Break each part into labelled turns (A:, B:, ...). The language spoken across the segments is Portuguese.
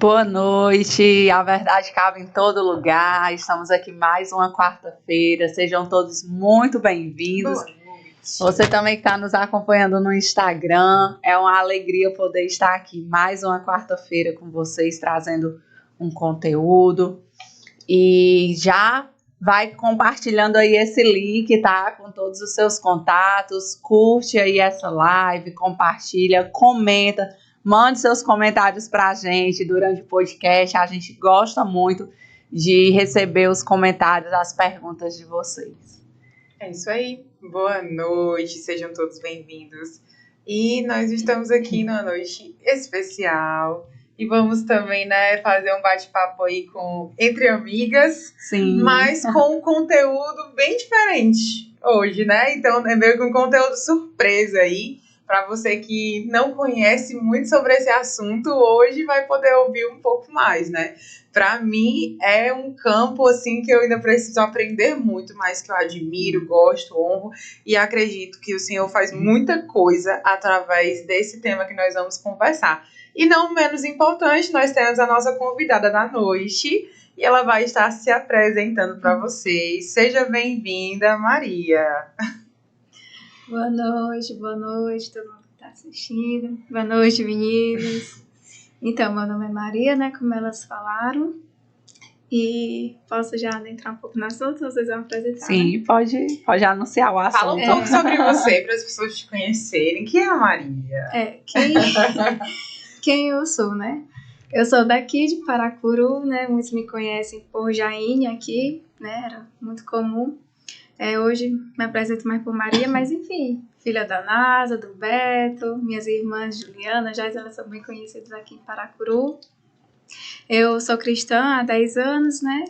A: Boa noite, a verdade cabe em todo lugar. Estamos aqui mais uma quarta-feira. Sejam todos muito bem-vindos. Você também que está nos acompanhando no Instagram, é uma alegria poder estar aqui mais uma quarta-feira com vocês, trazendo um conteúdo. E já vai compartilhando aí esse link, tá? Com todos os seus contatos. Curte aí essa live, compartilha, comenta. Mande seus comentários para a gente durante o podcast. A gente gosta muito de receber os comentários, as perguntas de vocês.
B: É isso aí. Boa noite, sejam todos bem-vindos. E nós estamos aqui numa noite especial. E vamos também, né, fazer um bate-papo aí entre amigas.
A: Sim.
B: Mas com um conteúdo bem diferente hoje, né? Então é meio que um conteúdo surpresa aí. Para você que não conhece muito sobre esse assunto, hoje vai poder ouvir um pouco mais, né? Para mim, é um campo, assim, que eu ainda preciso aprender muito, mas que eu admiro, gosto, honro, e acredito que o Senhor faz muita coisa através desse tema que nós vamos conversar. E não menos importante, nós temos a nossa convidada da noite, e ela vai estar se apresentando para vocês. Seja bem-vinda, Maria.
C: Boa noite, todo mundo que está assistindo. Boa noite, meninos. Então, meu nome é Maria, né, como elas falaram. E posso já adentrar um pouco nas outras, vocês vão apresentar,
A: Sim, né? pode anunciar o assunto.
B: Fala um pouco sobre você, para as pessoas te conhecerem. Quem é a Maria?
C: Quem eu sou, né? Eu sou daqui de Paracuru, né? Muitos me conhecem por Jaine aqui, né? Era muito comum. Hoje me apresento mais por Maria, mas enfim, filha da Nasa, do Beto, minhas irmãs Juliana, elas são bem conhecidas aqui em Paracuru. Eu sou cristã há 10 anos, né?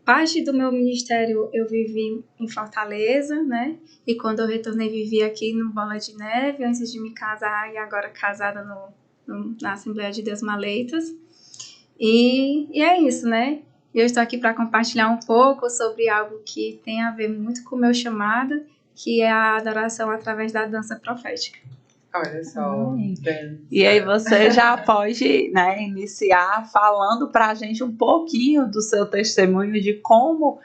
C: Parte do meu ministério eu vivi em Fortaleza, né? E quando eu retornei, vivi aqui no Bola de Neve, antes de me casar e agora casada na Assembleia de Deus Maleitas. E é isso, né? Eu estou aqui para compartilhar um pouco sobre algo que tem a ver muito com o meu chamado, que é a adoração através da dança profética.
B: Olha só.
A: E aí você já pode, né, iniciar falando para a gente um pouquinho do seu testemunho de como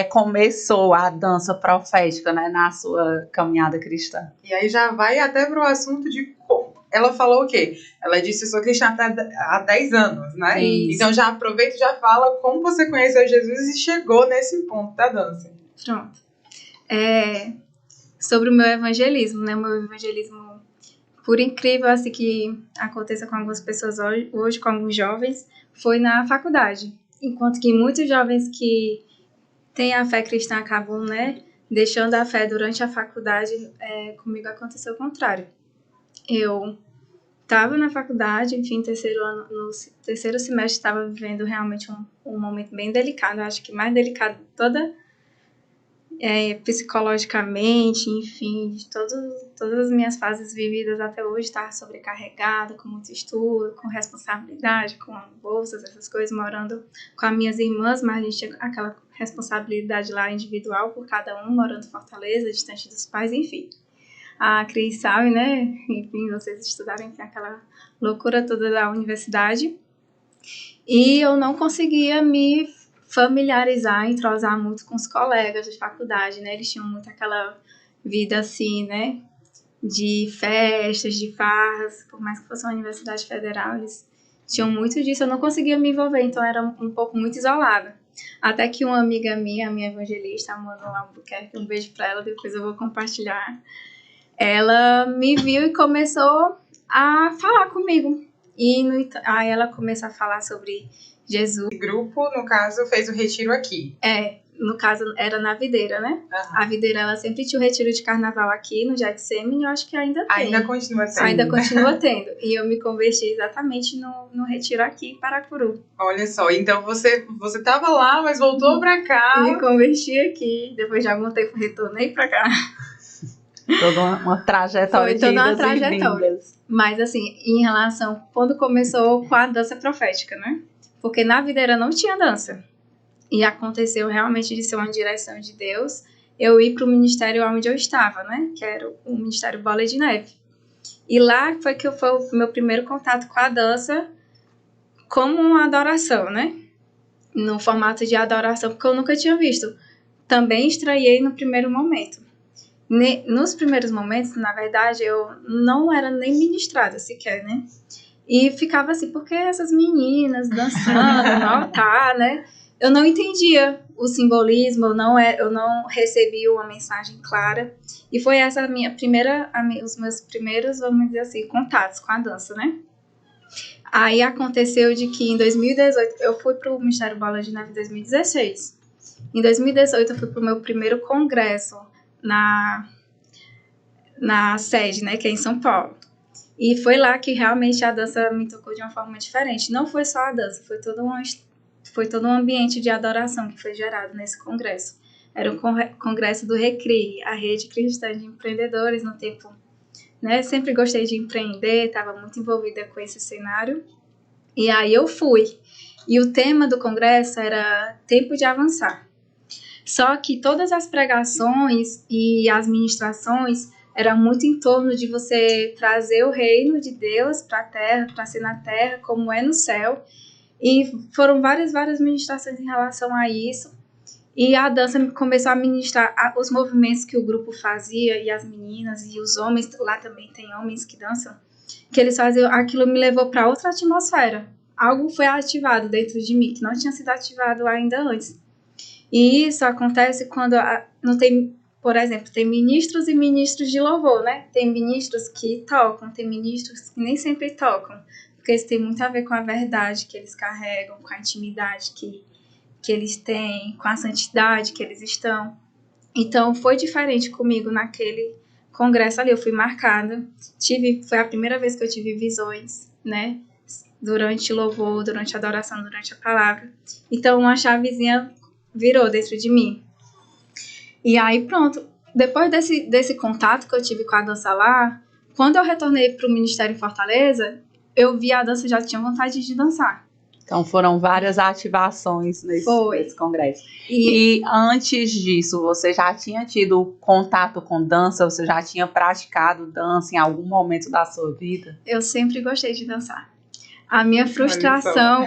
A: começou a dança profética, né, na sua caminhada cristã.
B: E aí já vai até para o assunto de como. Ela falou o quê? Ela disse, eu sou cristã há 10 anos, né?
C: Isso.
B: Então já aproveita e já fala como você conheceu Jesus e chegou nesse ponto da dança.
C: Pronto. Sobre o meu evangelismo, né? O meu evangelismo, por incrível assim que aconteça com algumas pessoas hoje, com alguns jovens, foi na faculdade. Enquanto que muitos jovens que têm a fé cristã acabam, né, deixando a fé durante a faculdade, comigo aconteceu o contrário. Eu estava na faculdade, enfim, no terceiro semestre estava vivendo realmente um momento bem delicado, acho que mais delicado psicologicamente, enfim, de todas as minhas fases vividas até hoje, estava sobrecarregada, com muito estudo, com responsabilidade, com bolsas, essas coisas, morando com as minhas irmãs, mas a gente tinha aquela responsabilidade lá individual por cada um, morando em Fortaleza, distante dos pais, enfim. A Cris sabe, né? Enfim, vocês estudaram, enfim, aquela loucura toda da universidade. E eu não conseguia me familiarizar, entrosar muito com os colegas de faculdade, né? Eles tinham muito aquela vida assim, né? De festas, de farras, por mais que fosse uma universidade federal, eles tinham muito disso. Eu não conseguia me envolver, então era um pouco muito isolada. Até que uma amiga minha, a minha evangelista, a Manu Albuquerque, um beijo pra ela, depois eu vou compartilhar. Ela me viu e começou a falar comigo. Aí ela começou a falar sobre Jesus.
B: O grupo, no caso, fez o retiro aqui.
C: No caso, era na Videira, né?
B: Uhum.
C: A Videira, ela sempre tinha o retiro de carnaval aqui no Getsemane, eu acho que ainda tem.
B: Ainda continua tendo.
C: Ainda continua tendo. E eu me converti exatamente no retiro aqui em Paracuru.
B: Olha só, então você estava lá, mas voltou pra cá.
C: Me converti aqui, depois de algum tempo retornei pra cá.
A: Toda uma trajetória de idas e vindas.
C: Mas assim, em relação, quando começou com a dança profética, né? Porque na Videira não tinha dança. E aconteceu realmente de ser uma direção de Deus, eu ir para o ministério onde eu estava, né? Que era o Ministério Bola de Neve. E lá foi o meu primeiro contato com a dança como uma adoração, né? No formato de adoração, porque eu nunca tinha visto. Também estranhei no primeiro momento. Nos primeiros momentos, na verdade, eu não era nem ministrada sequer, né? E ficava assim, por que essas meninas dançando no altar, né? Eu não entendia o simbolismo, eu não recebi uma mensagem clara. E foi essa os meus primeiros, vamos dizer assim, contatos com a dança, né? Aí aconteceu de que em 2018, eu fui para o Ministério Bola de Neve em 2016. Em 2018 eu fui para o meu primeiro congresso na sede, né, que é em São Paulo. E foi lá que realmente a dança me tocou de uma forma diferente. Não foi só a dança, foi todo um ambiente de adoração que foi gerado nesse congresso. Era o congresso do Recri, a Rede Cristã de Empreendedores no tempo, né? Sempre gostei de empreender, estava muito envolvida com esse cenário. E aí eu fui. E o tema do congresso era Tempo de Avançar. Só que todas as pregações e as ministrações eram muito em torno de você trazer o reino de Deus para a terra, para ser na terra como é no céu. E foram várias ministrações em relação a isso. E a dança começou a ministrar os movimentos que o grupo fazia, e as meninas e os homens, lá também tem homens que dançam, que eles faziam, aquilo me levou para outra atmosfera. Algo foi ativado dentro de mim, que não tinha sido ativado ainda antes. E isso acontece quando não tem, por exemplo, tem ministros e ministros de louvor, né? Tem ministros que tocam, tem ministros que nem sempre tocam, porque isso tem muito a ver com a verdade que eles carregam, com a intimidade que eles têm, com a santidade que eles estão. Então, foi diferente comigo naquele congresso ali. Eu fui marcada. Foi a primeira vez que eu tive visões, né? Durante o louvor, durante a adoração, durante a palavra. Então, uma chavezinha virou dentro de mim. E aí, pronto. Depois desse contato que eu tive com a dança lá, quando eu retornei para o Ministério em Fortaleza, eu vi a dança e já tinha vontade de dançar.
A: Então foram várias ativações nesse congresso. E antes disso, você já tinha tido contato com dança? Você já tinha praticado dança em algum momento da sua vida?
C: Eu sempre gostei de dançar. A minha frustração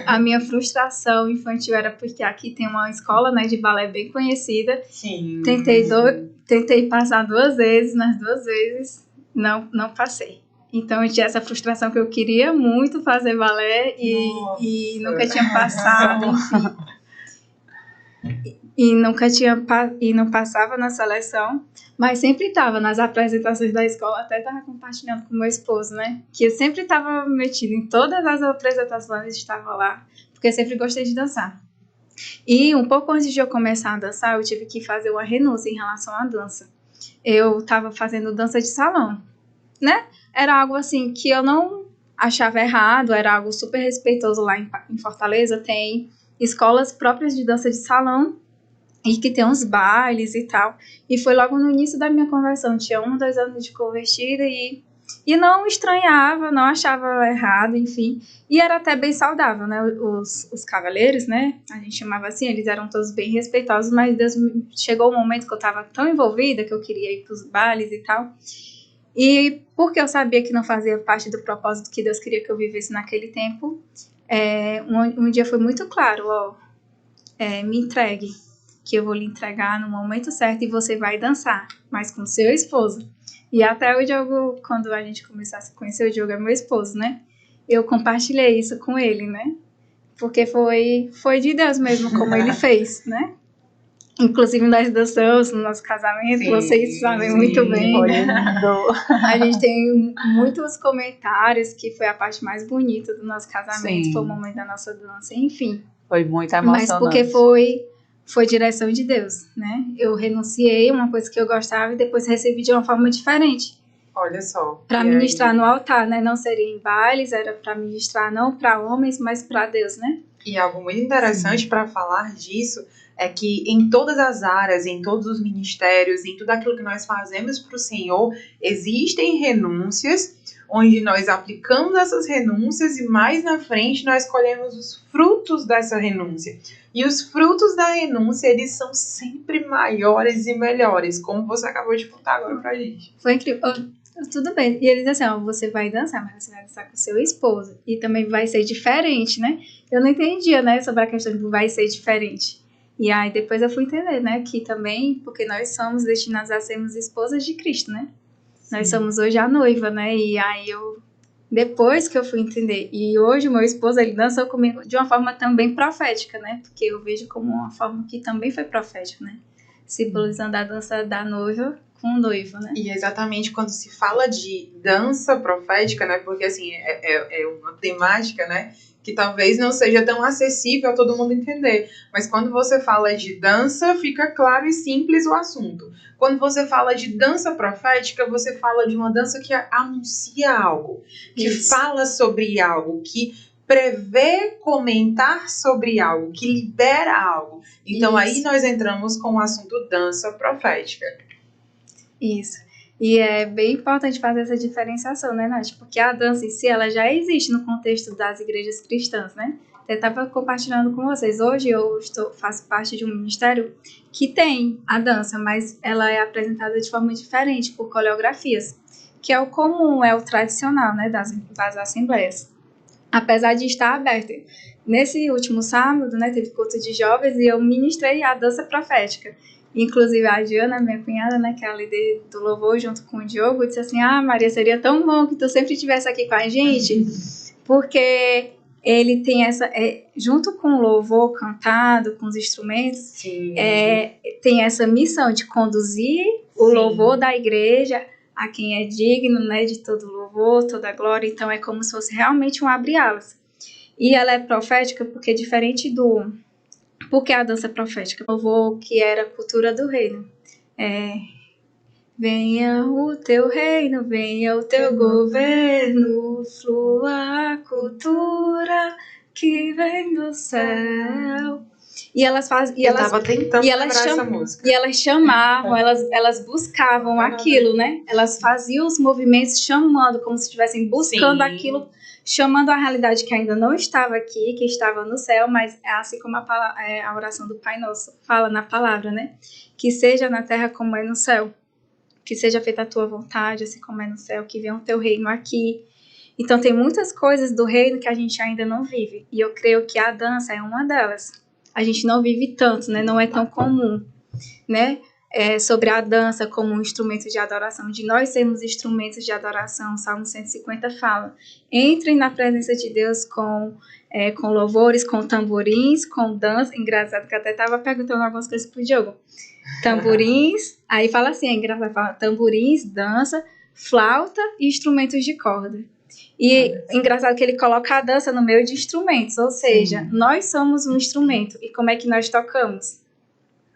C: infantil era porque aqui tem uma escola, né, de balé bem conhecida.
B: Sim.
C: Tentei passar 2 vezes, nas 2 vezes não passei. Então eu tinha essa frustração que eu queria muito fazer balé e nunca tinha passado, enfim. E não passava na seleção, mas sempre estava nas apresentações da escola, até estava compartilhando com meu esposo, né? Que eu sempre estava metida em todas as apresentações, estava lá, porque eu sempre gostei de dançar. E um pouco antes de eu começar a dançar, eu tive que fazer uma renúncia em relação à dança. Eu estava fazendo dança de salão, né? Era algo assim que eu não achava errado, era algo super respeitoso lá em Fortaleza. Tem escolas próprias de dança de salão e que tem uns bailes e tal. E foi logo no início da minha conversão, tinha 1 ou 2 anos de convertida e não estranhava, não achava errado, enfim. E era até bem saudável, né? Os cavaleiros, né? A gente chamava assim, eles eram todos bem respeitosos, mas chegou um momento que eu estava tão envolvida que eu queria ir para os bailes e tal. E porque eu sabia que não fazia parte do propósito que Deus queria que eu vivesse naquele tempo, um dia foi muito claro, me entregue, que eu vou lhe entregar no momento certo e você vai dançar, mas com seu esposo. E até o Diogo, quando a gente começou a se conhecer, o Diogo é meu esposo, né? Eu compartilhei isso com ele, né? Porque foi de Deus mesmo, como ele fez, né? Inclusive, nós dançamos no nosso casamento, sim, vocês sabem muito bem. A gente tem muitos comentários que foi a parte mais bonita do nosso casamento, sim. Foi o momento da nossa dança, enfim.
A: Foi muito emocionante.
C: Mas porque foi direção de Deus, né? Eu renunciei a uma coisa que eu gostava e depois recebi de uma forma diferente.
B: Olha só.
C: Para ministrar no altar, né? Não seria em bailes, era para ministrar não para homens, mas para Deus, né?
B: E algo muito interessante para falar disso é que em todas as áreas, em todos os ministérios, em tudo aquilo que nós fazemos para o Senhor, existem renúncias, onde nós aplicamos essas renúncias e mais na frente nós colhemos os frutos dessa renúncia. E os frutos da renúncia, eles são sempre maiores e melhores, como você acabou de contar agora pra gente.
C: Foi incrível. tudo bem. E ele diz assim, ó, você vai dançar, mas você vai dançar com seu esposo. E também vai ser diferente, né? Eu não entendia, né, sobre a questão de vai ser diferente. E aí depois eu fui entender, né, que também, porque nós somos destinados a sermos esposas de Cristo, né? Sim. Nós somos hoje a noiva, né? E aí depois que eu fui entender, e hoje o meu esposo, ele dançou comigo de uma forma também profética, né? Porque eu vejo como uma forma que também foi profética, né? Simbolizando a dança da noiva com o noivo, né?
B: E exatamente quando se fala de dança profética, né? Porque, assim, é uma temática, né? Que talvez não seja tão acessível a todo mundo entender. Mas quando você fala de dança, fica claro e simples o assunto. Quando você fala de dança profética, você fala de uma dança que anuncia algo, que fala sobre algo, que prevê comentar sobre algo, que libera algo. Então aí nós entramos com o assunto dança profética.
C: Isso. E é bem importante fazer essa diferenciação, né, Nath? Porque a dança em si, ela já existe no contexto das igrejas cristãs, né? Eu estava compartilhando com vocês. Hoje eu faço parte de um ministério que tem a dança, mas ela é apresentada de forma diferente, por coreografias, que é o comum, é o tradicional, né, das assembleias. Apesar de estar aberta. Nesse último sábado, né, teve culto de jovens e eu ministrei a dança profética. Inclusive a Diana, minha cunhada, né, que é a líder do louvor, junto com o Diogo, disse assim, Maria, seria tão bom que tu sempre estivesse aqui com a gente, porque ele tem junto com o louvor cantado, com os instrumentos, tem essa missão de conduzir o louvor da igreja a quem é digno, né, de todo louvor, toda glória. Então é como se fosse realmente um abre-alas. E ela é profética porque diferente porque a dança profética, o louvor que era a cultura do reino. Venha o teu reino, venha o teu governo, flua a cultura que vem do céu. E elas chamavam, elas buscavam aquilo, né? Elas faziam os movimentos chamando, como se estivessem buscando aquilo, chamando a realidade que ainda não estava aqui, que estava no céu, mas é assim como a oração do Pai Nosso fala na palavra, né? Que seja na terra como é no céu, que seja feita a tua vontade, assim como é no céu, que venha o teu reino aqui. Então tem muitas coisas do reino que a gente ainda não vive, e eu creio que a dança é uma delas. A gente não vive tanto, né? Não é tão comum, né? Sobre a dança como um instrumento de adoração, de nós sermos instrumentos de adoração. O Salmo 150 fala, entrem na presença de Deus com louvores, com tamborins, com dança. Engraçado que eu até estava perguntando algumas coisas pro Diogo. Tamborins, aí fala assim, engraçado, fala tamborins, dança, flauta e instrumentos de corda. E engraçado que ele coloca a dança no meio de instrumentos, ou seja, nós somos um instrumento. E como é que nós tocamos?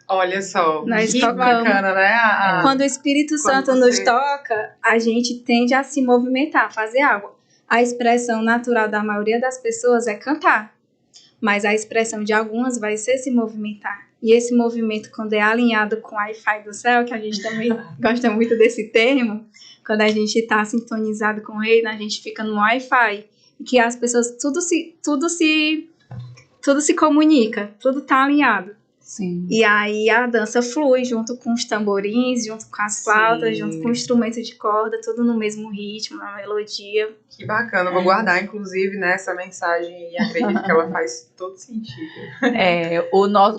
B: Olha só,
C: nós
B: que
C: tocamos.
B: Bacana, né?
C: Quando o Espírito Santo nos toca, a gente tende a se movimentar, a fazer algo. A expressão natural da maioria das pessoas é cantar, mas a expressão de algumas vai ser se movimentar. E esse movimento, quando é alinhado com o Wi-Fi do céu, que a gente também gosta muito desse termo, quando a gente está sintonizado com o reino, a gente fica no Wi-Fi, e que as pessoas, tudo se comunica, tudo está alinhado.
A: Sim.
C: E aí a dança flui junto com os tamborins, junto com as flautas, junto com o instrumento de corda, tudo no mesmo ritmo, na melodia.
B: Que bacana, vou guardar inclusive nessa mensagem e acredito que ela faz todo sentido.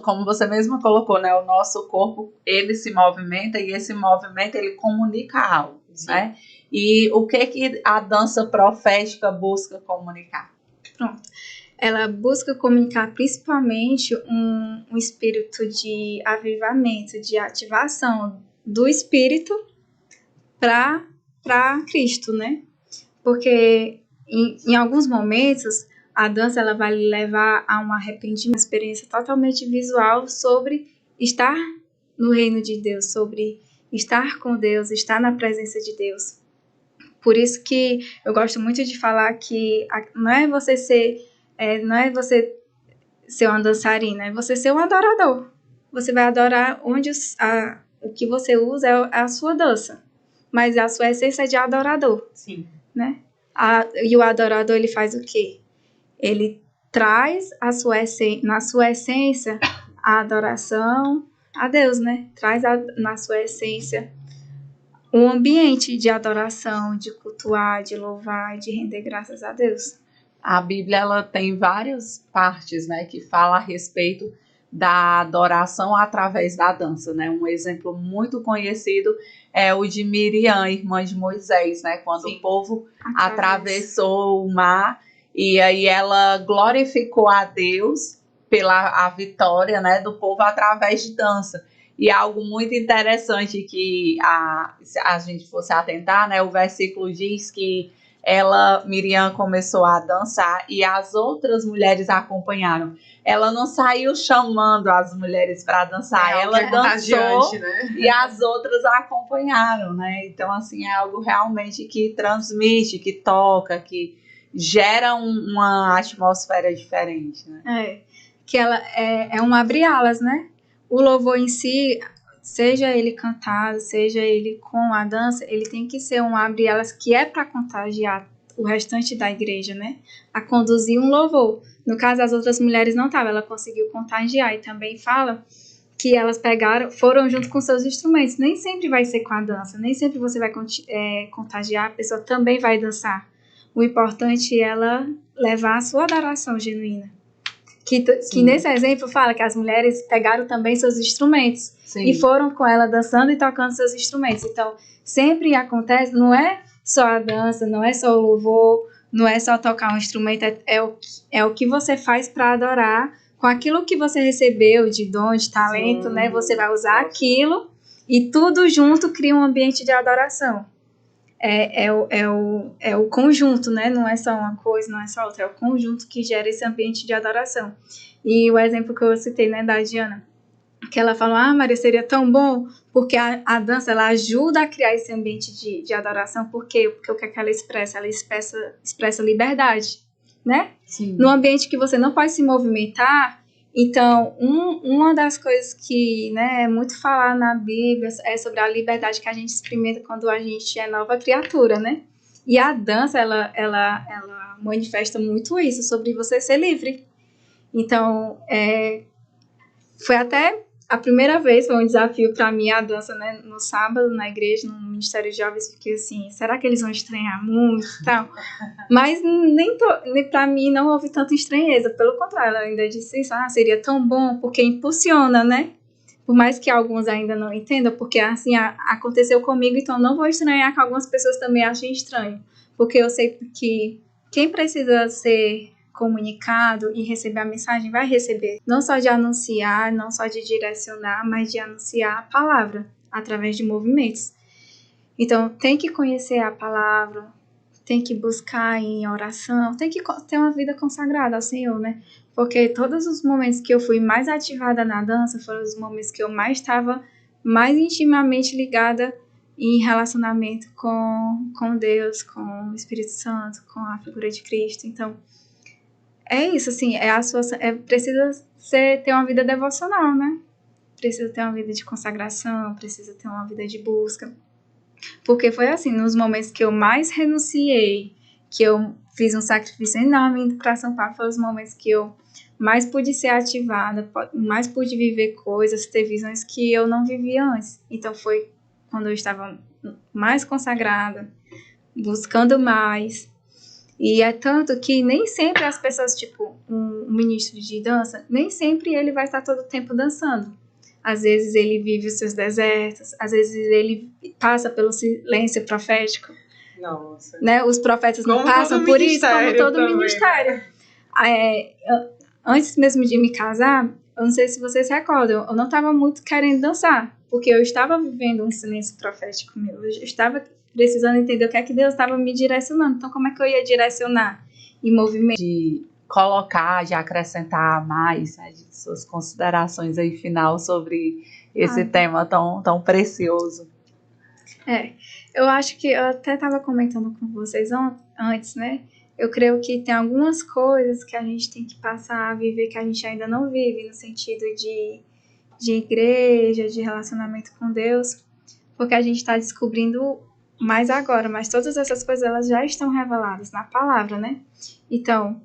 A: Como você mesma colocou, né, o nosso corpo, ele se movimenta e esse movimento ele comunica algo, né? E o que a dança profética busca comunicar?
C: Pronto. Ela busca comunicar principalmente um espírito de avivamento, de ativação do espírito para Cristo, né? Porque em alguns momentos a dança ela vai levar a um arrependimento, uma experiência totalmente visual sobre estar no reino de Deus, sobre estar com Deus, estar na presença de Deus. Por isso que eu gosto muito de falar que não é você ser uma dançarina, é você ser um adorador. Você vai adorar onde o que você usa é a sua dança, mas a sua essência é de adorador.
B: Sim.
C: Né? E o adorador, ele faz o quê? Ele traz na sua essência a adoração a Deus, né? Traz na sua essência um ambiente de adoração, de cultuar, de louvar, de render graças a Deus.
A: A Bíblia ela tem várias partes, né, que fala a respeito da adoração através da dança, né? Um exemplo muito conhecido é o de Miriam, irmã de Moisés, né? Quando
B: Sim.
A: o povo atravessou o mar e aí ela glorificou a Deus pela a vitória, né, do povo através de dança. E algo muito interessante que se a gente fosse atentar, né, o versículo diz que Miriam começou a dançar e as outras mulheres acompanharam. Ela não saiu chamando as mulheres para dançar, ela dançou, né? E as outras acompanharam, né? Então, assim, é algo realmente que transmite, que toca, que gera uma atmosfera diferente, né?
C: Que ela é um abre-alas, né? O louvor em si, seja ele cantado, seja ele com a dança, ele tem que ser um abre-alas que é para contagiar o restante da igreja, né? A conduzir um louvor. No caso, as outras mulheres não estavam, ela conseguiu contagiar. E também fala que elas foram junto com seus instrumentos. Nem sempre vai ser com a dança, nem sempre você vai contagiar, a pessoa também vai dançar. O importante é ela levar a sua adoração genuína. Que nesse exemplo fala que as mulheres pegaram também seus instrumentos. Sim. E foram com ela dançando e tocando seus instrumentos. Então, sempre acontece, não é só a dança, não é só o louvor, não é só tocar um instrumento, é o que você faz para adorar com aquilo que você recebeu de dom, de talento, né? Você vai usar aquilo e tudo junto cria um ambiente de adoração. É o conjunto, né? Não é só uma coisa, não é só outra, é o conjunto que gera esse ambiente de adoração. E o exemplo que eu citei, né, da Diana, que ela falou, Maria, seria tão bom, porque a dança, ela ajuda a criar esse ambiente de adoração, porque o que é que ela expressa? Ela expressa liberdade, né? Sim. No ambiente que você não pode se movimentar. Então, uma das coisas que, né, é muito falar na Bíblia é sobre a liberdade que a gente experimenta quando a gente é nova criatura, né? E a dança, ela manifesta muito isso, sobre você ser livre. Então, foi até a primeira vez, foi um desafio para mim a dança, né, no sábado, na igreja, no Ministério de Jovens, fiquei assim, será que eles vão estranhar muito e tal? Mas nem para mim não houve tanta estranheza, pelo contrário, ela ainda disse isso, seria tão bom, porque impulsiona, né? Por mais que alguns ainda não entendam, porque assim aconteceu comigo, então não vou estranhar que algumas pessoas também achem estranho, porque eu sei que quem precisa ser comunicado e receber a mensagem vai receber, não só de anunciar, não só de direcionar, mas de anunciar a palavra através de movimentos. Então tem que conhecer a palavra, tem que buscar em oração, tem que ter uma vida consagrada ao Senhor, né? Porque todos os momentos que eu fui mais ativada na dança foram os momentos que eu mais estava mais intimamente ligada em relacionamento com Deus, com o Espírito Santo, com a figura de Cristo. Então, é isso, assim, precisa ter uma vida devocional, né? Precisa ter uma vida de consagração, precisa ter uma vida de busca. Porque foi assim, nos momentos que eu mais renunciei, que eu fiz um sacrifício enorme para São Paulo, foram os momentos que eu mais pude ser ativada, mais pude viver coisas, ter visões que eu não vivia antes. Então foi quando eu estava mais consagrada, buscando mais. E é tanto que nem sempre as pessoas, tipo, um ministro de dança, nem sempre ele vai estar todo o tempo dançando. Às vezes ele vive os seus desertos, às vezes ele passa pelo silêncio profético.
B: Nossa.
C: Né? Os profetas não passam por isso, como todo
B: também,
C: ministério. Antes mesmo de me casar, eu não sei se vocês se recordam, eu não estava muito querendo dançar, porque eu estava vivendo um silêncio profético meu. Eu estava precisando entender o que é que Deus estava me direcionando. Então, como é que eu ia direcionar em movimento?
A: De colocar, de acrescentar mais, né, de suas considerações aí final sobre esse tema tão precioso.
C: Eu acho que eu até estava comentando com vocês antes, né? Eu creio que tem algumas coisas que a gente tem que passar a viver que a gente ainda não vive, no sentido de igreja, de relacionamento com Deus, porque a gente está descobrindo mais agora, mas todas essas coisas elas já estão reveladas na palavra, né? Então,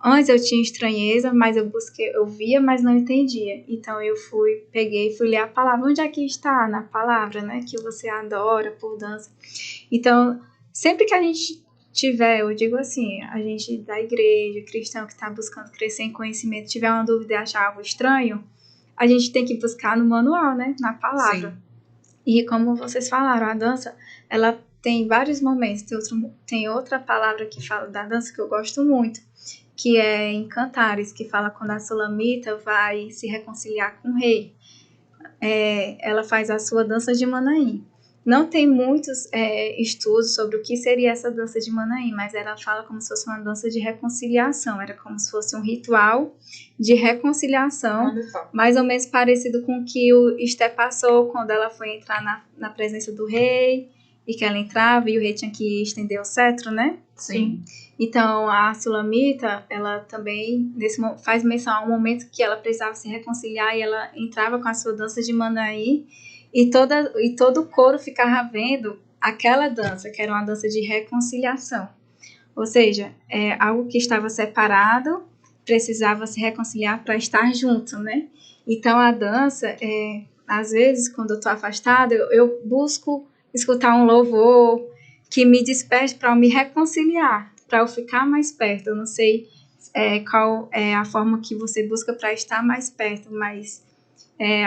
C: Antes eu tinha estranheza, mas eu via, mas não entendia. Então eu fui ler a palavra. Onde é que está na palavra, né? Que você adora por dança. Então, sempre que a gente tiver, eu digo assim, a gente da igreja, cristão que está buscando crescer em conhecimento, tiver uma dúvida e achar algo estranho, a gente tem que buscar no manual, né? Na palavra. Sim. E como vocês falaram, a dança, ela tem vários momentos. Tem outra palavra que fala da dança que eu gosto muito, que é em Cantares, que fala quando a Sulamita vai se reconciliar com o rei. Ela faz a sua dança de Manaim. Não tem muitos estudos sobre o que seria essa dança de Manaim, mas ela fala como se fosse uma dança de reconciliação. Era como se fosse um ritual de reconciliação, mais ou menos parecido com o que o Esté passou quando ela foi entrar na presença do rei, e que ela entrava e o rei tinha que estender o cetro, né?
B: Sim.
C: Então, a Sulamita, ela também faz menção a um momento que ela precisava se reconciliar e ela entrava com a sua dança de Manaim e todo o coro ficava vendo aquela dança, que era uma dança de reconciliação. Ou seja, algo que estava separado precisava se reconciliar para estar junto, né? Então, a dança, às vezes, quando eu estou afastada, eu busco escutar um louvor que me desperte para eu me reconciliar, para eu ficar mais perto. Eu não sei qual é a forma que você busca para estar mais perto, mas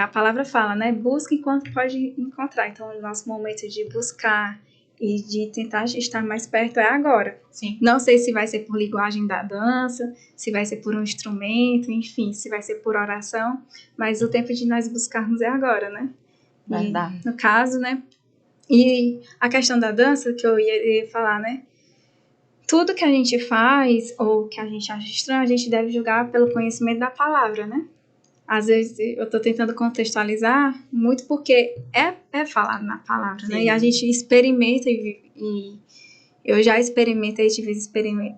C: a palavra fala, né? Busca enquanto pode encontrar. Então, o nosso momento de buscar e de tentar estar mais perto é agora.
B: Sim.
C: Não sei se vai ser por linguagem da dança, se vai ser por um instrumento, enfim, se vai ser por oração, mas o tempo de nós buscarmos é agora, né?
A: Verdade.
C: E, no caso, né? E a questão da dança, que eu ia falar, né? Tudo que a gente faz, ou que a gente acha estranho, a gente deve julgar pelo conhecimento da palavra, né? Às vezes eu estou tentando contextualizar muito porque é falado na palavra, né? E a gente experimenta e eu já experimentei, tive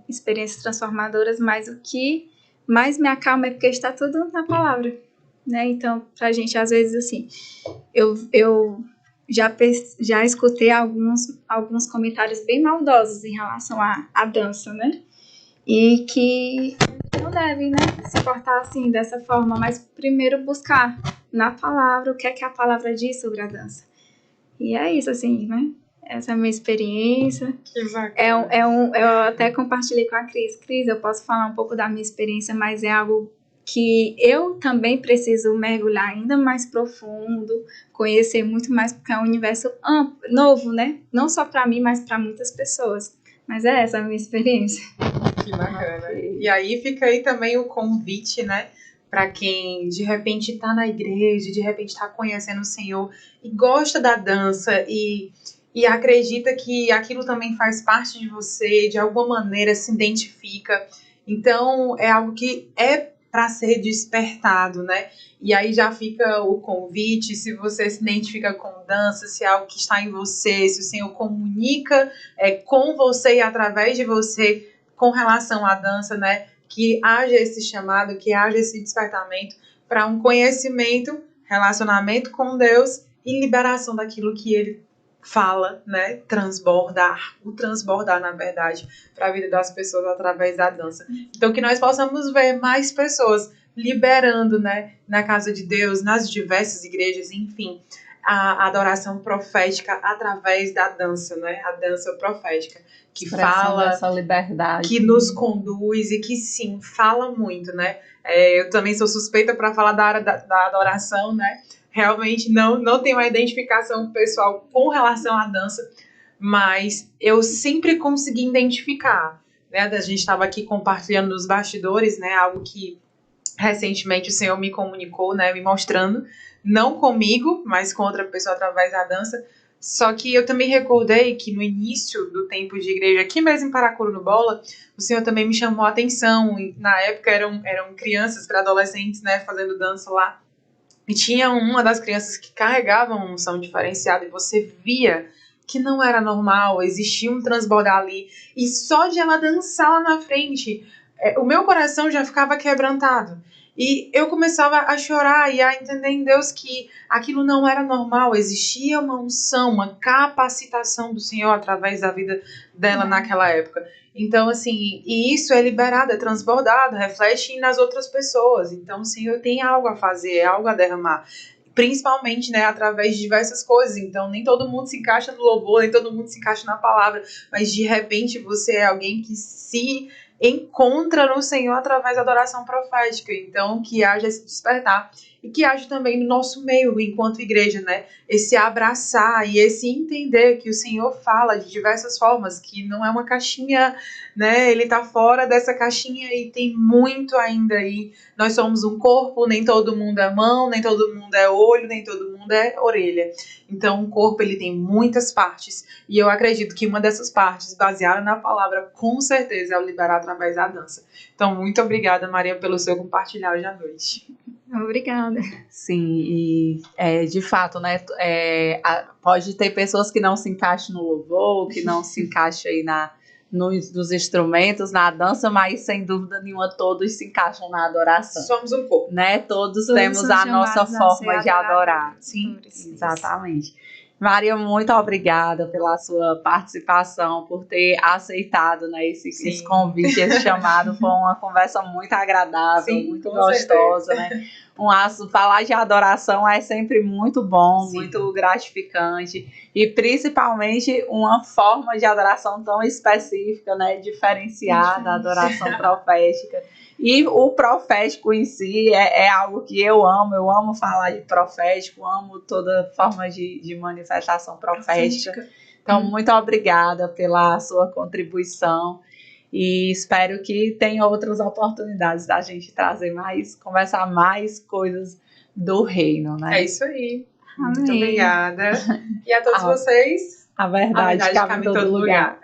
C: experiências transformadoras, mas o que mais me acalma é porque está tudo na palavra, né? Então, pra gente, às vezes, assim, eu já escutei alguns comentários bem maldosos em relação à dança, né? E que não deve, né, se portar assim, dessa forma, mas primeiro buscar na palavra o que é que a palavra diz sobre a dança. E é isso, assim, né? Essa é a minha experiência.
B: Que bacana.
C: Eu até compartilhei com a Cris. Cris, eu posso falar um pouco da minha experiência, mas é algo que eu também preciso mergulhar ainda mais profundo, conhecer muito mais, porque é um universo amplo, novo, né? Não só para mim, mas para muitas pessoas. Mas é essa a minha experiência.
B: Que bacana. E aí fica aí também o convite, né? Para quem de repente está na igreja, de repente está conhecendo o Senhor e gosta da dança e acredita que aquilo também faz parte de você, de alguma maneira se identifica. Então, é algo que é para ser despertado, né? E aí já fica o convite, se você se identifica com dança, se é algo que está em você, se o Senhor comunica com você e através de você com relação à dança, né? Que haja esse chamado, que haja esse despertamento para um conhecimento, relacionamento com Deus e liberação daquilo que Ele fala, né? O transbordar, na verdade, para a vida das pessoas através da dança. Então, que nós possamos ver mais pessoas liberando, né? Na casa de Deus, nas diversas igrejas, enfim, a adoração profética através da dança, né? A dança profética, que fala,
A: essa liberdade,
B: que nos conduz e que sim, fala muito, né? Eu também sou suspeita para falar da área da adoração, né? Realmente não tenho uma identificação pessoal com relação à dança, mas eu sempre consegui identificar, né? A gente estava aqui compartilhando nos bastidores, né? Algo que recentemente o Senhor me comunicou, né? Me mostrando, não comigo, mas com outra pessoa através da dança. Só que eu também recordei que no início do tempo de igreja, aqui mesmo em Paracuru no Bola, o Senhor também me chamou a atenção. E na época eram crianças para adolescentes, né? Fazendo dança lá. E tinha uma das crianças que carregava uma unção diferenciada e você via que não era normal, existia um transbordar ali. E só de ela dançar lá na frente, o meu coração já ficava quebrantado. E eu começava a chorar e a entender em Deus que aquilo não era normal. Existia uma unção, uma capacitação do Senhor através da vida dela naquela época. Então, assim, e isso é liberado, é transbordado, reflete nas outras pessoas. Então, o Senhor tem algo a fazer, é algo a derramar. Principalmente, né, através de diversas coisas. Então, nem todo mundo se encaixa no louvor, nem todo mundo se encaixa na palavra, mas de repente você é alguém que se encontra no Senhor através da adoração profética. Então, que haja esse despertar e que haja também no nosso meio, enquanto igreja, né, esse abraçar e esse entender que o Senhor fala de diversas formas, que não é uma caixinha, né, ele tá fora dessa caixinha e tem muito ainda aí. Nós somos um corpo, nem todo mundo é mão, nem todo mundo é olho, nem todo mundo é orelha. Então, o corpo, ele tem muitas partes. E eu acredito que uma dessas partes, baseada na palavra, com certeza é o liberar através da dança. Então, muito obrigada, Maria, pelo seu compartilhar hoje à noite.
C: Obrigada.
A: Sim, e de fato, né? Pode ter pessoas que não se encaixam no louvor, que não se encaixam aí nos instrumentos, na dança, mas sem dúvida nenhuma todos se encaixam na adoração.
B: Somos um corpo,
A: né? Todos temos a nossa forma de adorar.
B: Sim,
A: exatamente. Maria, muito obrigada pela sua participação, por ter aceitado, né, esse convite, esse chamado. Foi uma conversa muito agradável, muito gostosa, né? Falar de adoração é sempre muito bom, muito gratificante, e principalmente uma forma de adoração tão específica, né, diferenciada, a adoração profética. E o profético em si é algo que eu amo falar de profético, amo toda forma de manifestação profética. Então, muito obrigada pela sua contribuição e espero que tenha outras oportunidades da gente conversar mais coisas do reino, né?
B: É isso aí. Amém. Muito obrigada. E a todos vocês,
A: a verdade cabe em todo lugar.